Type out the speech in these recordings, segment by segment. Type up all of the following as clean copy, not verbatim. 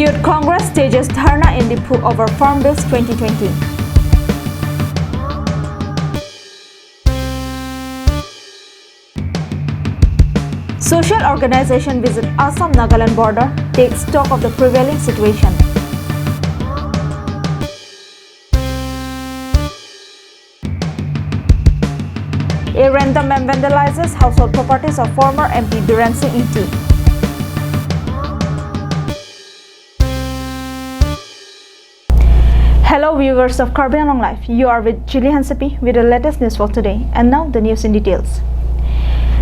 Youth Congress stages dharna in Dipu over Farm Bills 2020. Social organization visit Assam-Nagaland border, take stock of the prevailing situation. A random man vandalizes household properties of former MP Biren Singh Inti. Hello viewers of Karbi Anglong Live, you are with Julie Hansepi with the latest news for today, and now the news in details.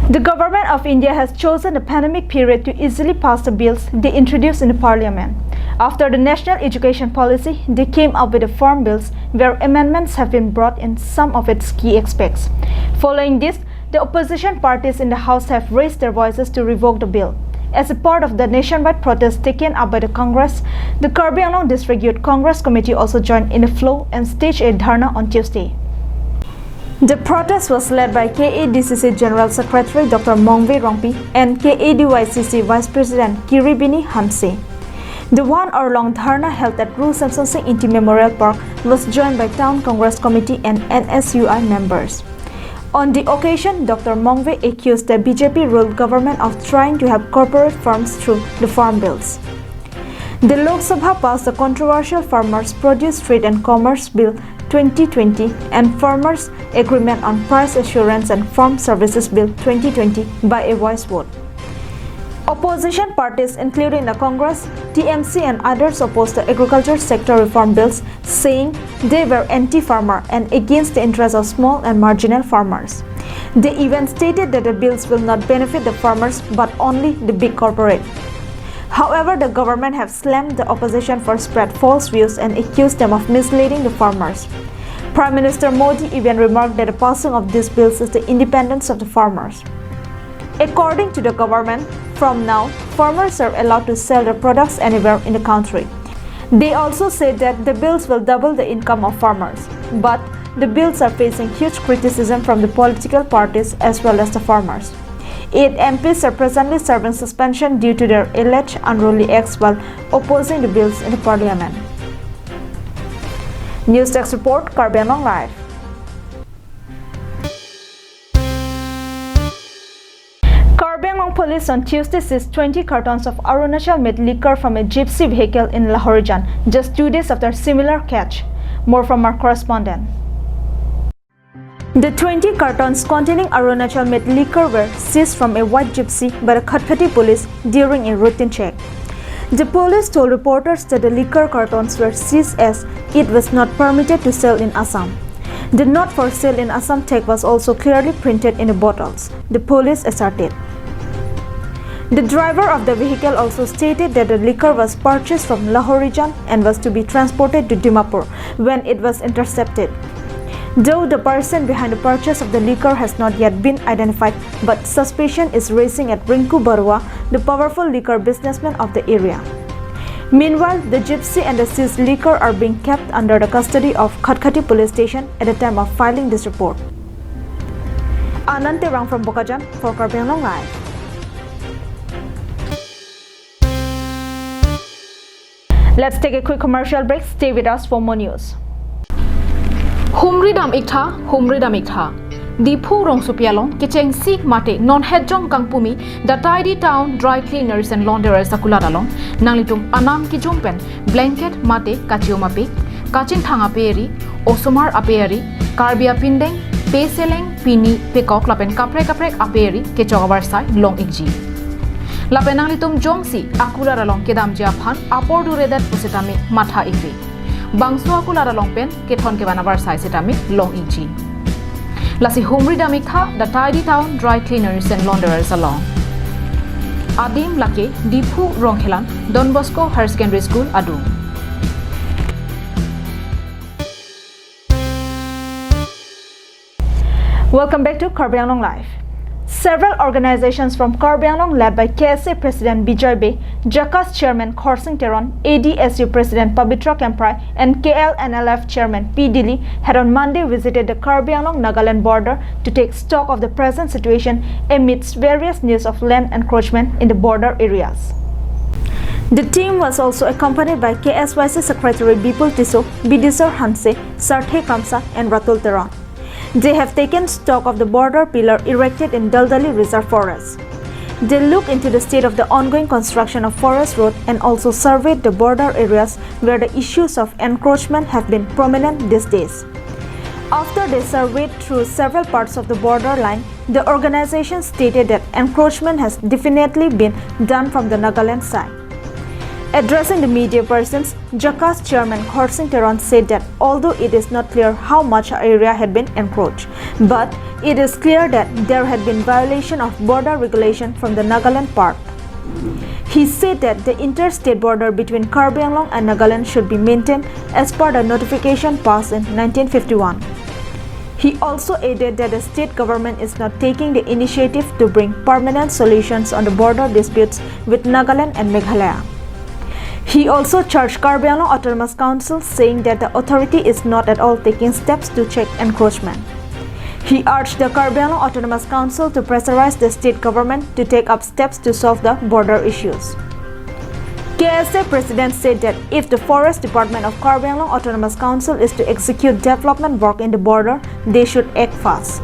The government of India has chosen the pandemic period to easily pass the bills they introduced in the parliament. After the national education policy, they came up with the farm bills where amendments have been brought in some of its key aspects. Following this, the opposition parties in the House have raised their voices to revoke the bill. As a part of the nationwide protest taken up by the Congress, the Karbi Anglong District Youth Congress Committee also joined in the flow and staged a dharna on Tuesday. The protest was led by KADCC General Secretary Dr. Mongve Rongpi and KADYCC Vice President Kiribini Hamse. The 1 hour-long dharna held at Ru Samson Singh Inti Memorial Park was joined by Town Congress Committee and NSUI members. On the occasion, Dr. Mongve accused the BJP-ruled government of trying to have corporate farms through the farm bills. The Lok Sabha passed the controversial Farmers Produce Trade and Commerce Bill 2020 and Farmers Agreement on Price Assurance and Farm Services Bill 2020 by a voice vote. Opposition parties including the Congress, TMC and others opposed the agriculture sector reform bills, saying they were anti-farmer and against the interests of small and marginal farmers. They even stated that the bills will not benefit the farmers but only the big corporate. However, the government have slammed the opposition for spread false views and accused them of misleading the farmers. Prime Minister Modi even remarked that the passing of these bills is the independence of the farmers. According to the government, from now, farmers are allowed to sell their products anywhere in the country. They also said that the bills will double the income of farmers, but the bills are facing huge criticism from the political parties as well as the farmers. 8 MPs are presently serving suspension due to their alleged unruly acts while opposing the bills in the parliament. News Desk Report, Karbi Anglong Live. Karbi Anglong Police on Tuesday seized 20 cartons of Arunachal-made liquor from a gypsy vehicle in Lahorijan just 2 days after similar catch. More from our correspondent. The 20 cartons containing Arunachal-made liquor were seized from a white gypsy by the Khatkati police during a routine check. The police told reporters that the liquor cartons were seized as it was not permitted to sell in Assam. The "not for sale in Assam" tag was also clearly printed in the bottles, the police asserted. The driver of the vehicle also stated that the liquor was purchased from Lahorijan and was to be transported to Dimapur when it was intercepted. Though the person behind the purchase of the liquor has not yet been identified, but suspicion is rising at Rinku Barua, the powerful liquor businessman of the area. Meanwhile, the gypsy and the seized liquor are being kept under the custody of Khatkati police station at the time of filing this report. Anante Rang from Bokajan for Karbi Anglong Live. Let's take a quick commercial break. Stay with us for more news. Humridam ikha. Dipu rong supialong kicheng sik mate non hedjong kangpumi the tidy town dry cleaners and launderers sakuladalong nanglitum anam ki jumpen blanket mate kachioma pe kachin thanga peri osomar aperi karbia pindeng peseleng pini pekok lapen kaprek aperi ke chogabar sai long ikji lapen nanglitum jongsi akuladalong kedam japhan apor duredat pusitami matha ikri bangso akuladalong pen kethon ke banabar sai setami long ikji Lasi Humri Damikha, the tidy town dry cleaners and launderers along. Adim Lake, Dipu Ronghelan, Don Bosco Higher Secondary School, Adu. Welcome back to Karbi Anglong Live. Several organizations from Karbi Anglong led by KSA President Bijay Bey, JAKAS Chairman Khorsing Teron, ADSU President Pabitra Kemprai and KLNLF Chairman P. Dili had on Monday visited the Karbi Anglong Nagaland border to take stock of the present situation amidst various news of land encroachment in the border areas. The team was also accompanied by KSYC Secretary Bipul Tiso, Bidisar Hanse, Sarthe Kamsa and Ratul Teran. They have taken stock of the border pillar erected in Daldali Reserve Forest. They looked into the state of the ongoing construction of Forest Road and also surveyed the border areas where the issues of encroachment have been prominent these days. After they surveyed through several parts of the borderline, the organization stated that encroachment has definitely been done from the Nagaland side. Addressing the media persons, JACA's chairman Khorsing Teran said that although it is not clear how much area had been encroached, but it is clear that there had been violation of border regulation from the Nagaland part. He said that the interstate border between Karbi Anglong and Nagaland should be maintained as per the notification passed in 1951. He also added that the state government is not taking the initiative to bring permanent solutions on the border disputes with Nagaland and Meghalaya. He also charged Karbi Anglong Autonomous Council, saying that the authority is not at all taking steps to check encroachment. He urged the Karbi Anglong Autonomous Council to pressurize the state government to take up steps to solve the border issues. KSA President said that if the Forest Department of Karbi Anglong Autonomous Council is to execute development work in the border, they should act fast.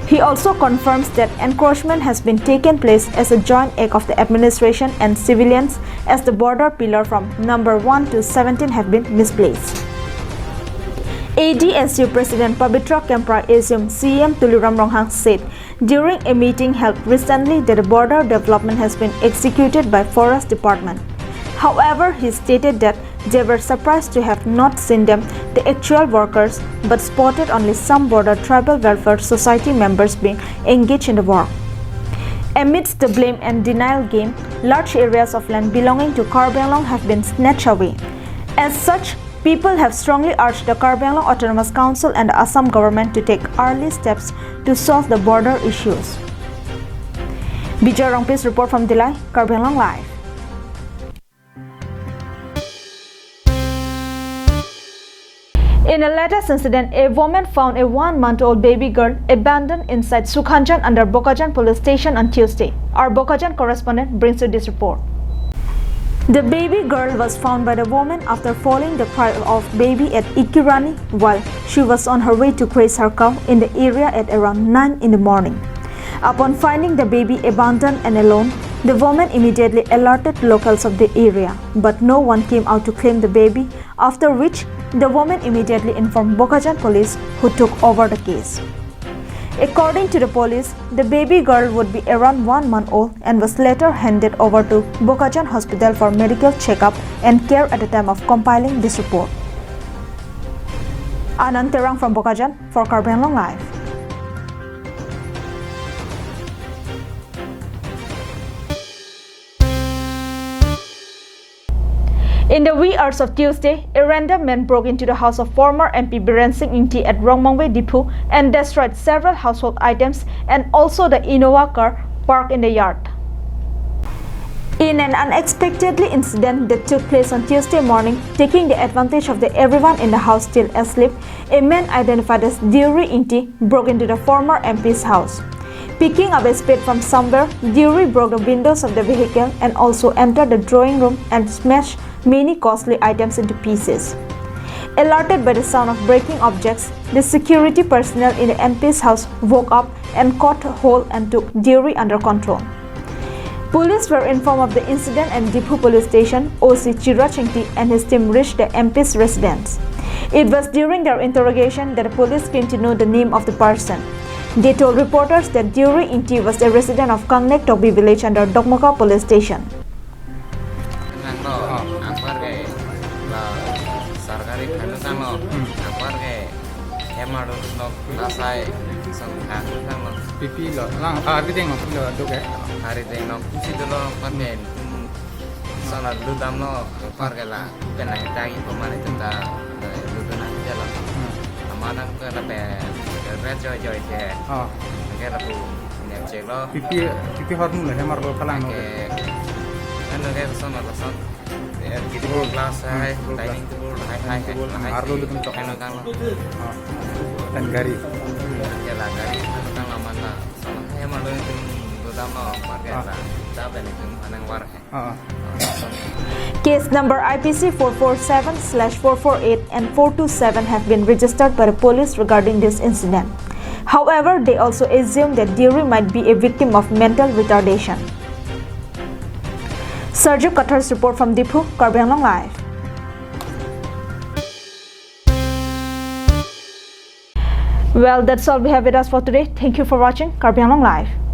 He also confirms that encroachment has been taken place as a joint act of the administration and civilians, as the border pillar from number 1 to 17 have been misplaced. ADSU President Pavitra Kempra assumed CM Tuliram Ronghang said during a meeting held recently that the border development has been executed by Forest Department. However, he stated that they were surprised to have not seen them, the actual workers, but spotted only some border tribal welfare society members being engaged in the work. Amidst the blame and denial game, large areas of land belonging to Karbi Anglong have been snatched away. As such, people have strongly urged the Karbi Anglong Autonomous Council and the Assam government to take early steps to solve the border issues. Bijay Rongpi's report from Dilai, Karbi Anglong Live. In a latest incident, a woman found a 1-month-old baby girl abandoned inside Sukhanjan under Bokajan police station on Tuesday. Our Bokajan correspondent brings you this report. The baby girl was found by the woman after following the cry of baby at Ikirani while she was on her way to graze her cow in the area at around 9 in the morning. Upon finding the baby abandoned and alone, the woman immediately alerted locals of the area, but no one came out to claim the baby, after which the woman immediately informed Bokajan police, who took over the case. According to the police, the baby girl would be around 1 month old and was later handed over to Bokajan Hospital for medical checkup and care at the time of compiling this report. Anand Terang from Bokajan for Karbi Anglong Live. In the wee hours of Tuesday, a random man broke into the house of former MP Biren Singh Ingti at Rongmangwe Dipu and destroyed several household items and also the Innova car parked in the yard. In an unexpectedly incident that took place on Tuesday morning, taking the advantage of everyone in the house still asleep, a man identified as Deuri Ingti broke into the former MP's house. Picking up a spade from somewhere, Deuri broke the windows of the vehicle and also entered the drawing room and smashed many costly items into pieces. Alerted by the sound of breaking objects, the security personnel in the MP's house woke up and caught hold and took Deuri under control. Police were informed of the incident and Dipu police station, OC Chiraj Ingti and his team reached the MP's residence. It was during their interrogation that the police came to know the name of the person. They told reporters that Deuri Ingti was a resident of Kangnek Tokbi village under Dokmoka police station. Case number IPC 447/448 and 427 have been registered by the police regarding this incident. However, they also assume that Dewey might be a victim of mental retardation. Sergio Qatar's report from Dipu, Karbi Anglong Live. Well, that's all we have with us for today. Thank you for watching Karbi Anglong Live.